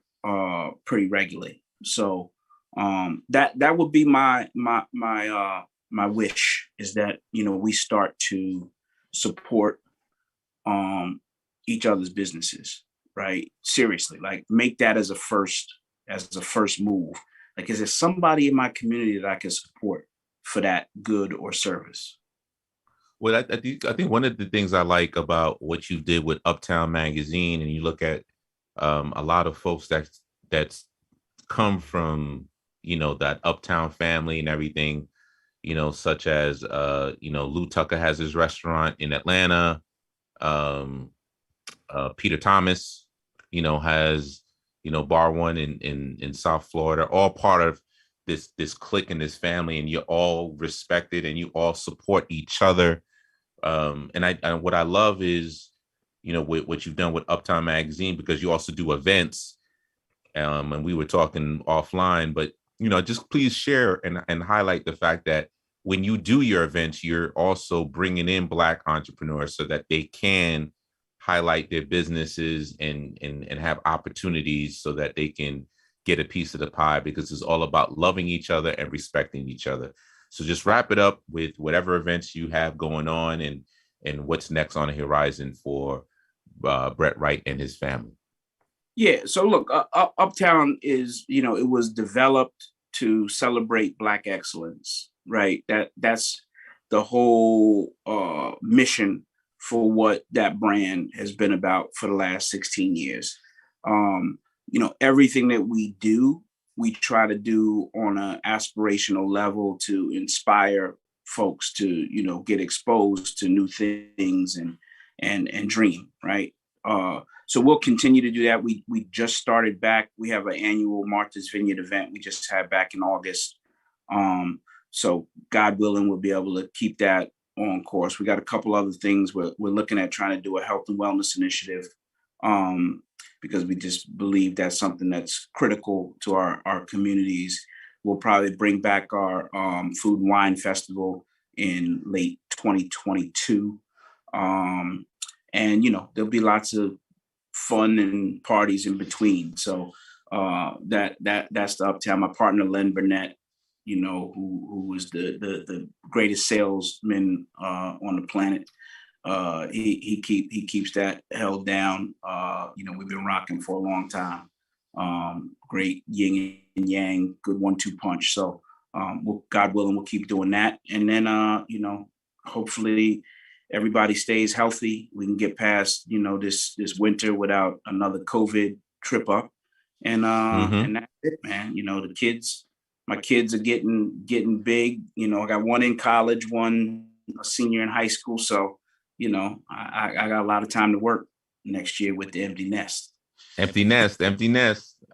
Speaker 5: pretty regularly. So that would be my wish, is that we start to support each other's businesses, right? Seriously, like make that as a first move. Like, is there somebody in my community that I can support for that good or service?
Speaker 4: Well, I think one of the things I like about what you did with Uptown Magazine, and you look at a lot of folks that's come from that Uptown family and everything, such as Lou Tucker has his restaurant in Atlanta. Peter Thomas, has Bar One in South Florida, all part of this clique and this family, and you're all respected and you all support each other. And what I love is, with what you've done with Uptown Magazine, because you also do events. And we were talking offline, but just please share and highlight the fact that when you do your events, you're also bringing in Black entrepreneurs so that they can highlight their businesses and have opportunities so that they can get a piece of the pie, because it's all about loving each other and respecting each other. So just wrap it up with whatever events you have going on and what's next on the horizon for Brett Wright and his family.
Speaker 5: Yeah. So look, Uptown is, it was developed to celebrate Black excellence, right? That's the whole mission for what that brand has been about for the last 16 years. Everything that we do, we try to do on an aspirational level to inspire folks to, you know, get exposed to new things and dream, right? So we'll continue to do that. We just started back. We have an annual Martha's Vineyard event we just had back in August. So God willing, we'll be able to keep that on course. We got a couple other things we're looking at, trying to do a health and wellness initiative, because we just believe that's something that's critical to our communities. We'll probably bring back our Food and Wine Festival in late 2022. And, you know, there'll be lots of fun and parties in between. So that's the Uptown. My partner, Len Burnett, you know, who was the greatest salesman on the planet. He keeps that held down. You know, we've been rocking for a long time. Great yin and yang, good 1-2 punch. So God willing, we'll keep doing that. And then, you know, hopefully everybody stays healthy. We can get past, you know, this winter without another COVID trip up. And and that's it, man. You know, my kids are getting big. You know, I got one in college, one a senior in high school. So, you know, I got a lot of time to work next year with the empty nest.
Speaker 4: Empty nest.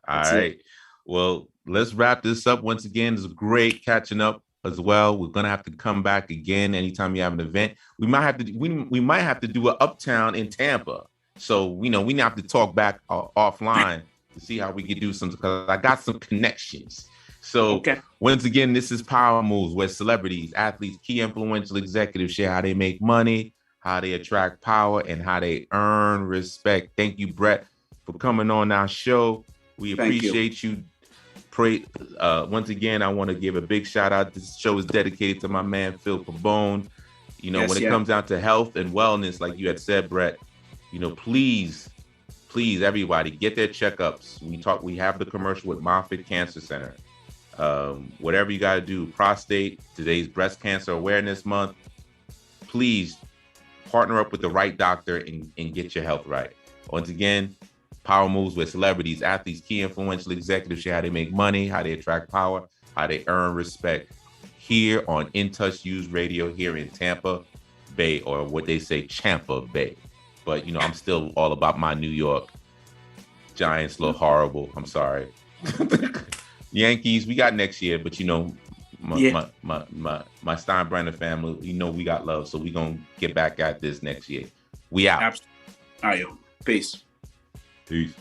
Speaker 4: All right. Well, let's wrap this up. Once again, it's great catching up as well. We're gonna have to come back again anytime you have an event. We might have to do an Uptown in Tampa. So, you know, we have to talk back offline to see how we can do something, because I got some connections. So Once again, this is Power Moves, where celebrities, athletes, key influential executives share how they make money, how they attract power, and how they earn respect. Thank you, Brett, for coming on our show. We appreciate you. Once again, I want to give a big shout out. This show is dedicated to my man, Phil Pabone. You know, when it comes down to health and wellness, like you had said, Brett, you know, please, everybody, get their checkups. We have the commercial with Moffitt Cancer Center. Whatever you got to do, prostate, today's Breast Cancer Awareness Month, please partner up with the right doctor and get your health right. Once again, Power Moves, with celebrities, athletes, key influential executives share how they make money, how they attract power, how they earn respect, here on In Touch News Radio here in Tampa Bay, or what they say, Champa Bay. But, you know, I'm still all about my New York Giants. Look horrible. I'm sorry. Yankees, we got next year, but, you know, my Steinbrenner family, you know, we got love. So we're going to get back at this next year. We out.
Speaker 5: All right, yo. Peace.
Speaker 4: Peace.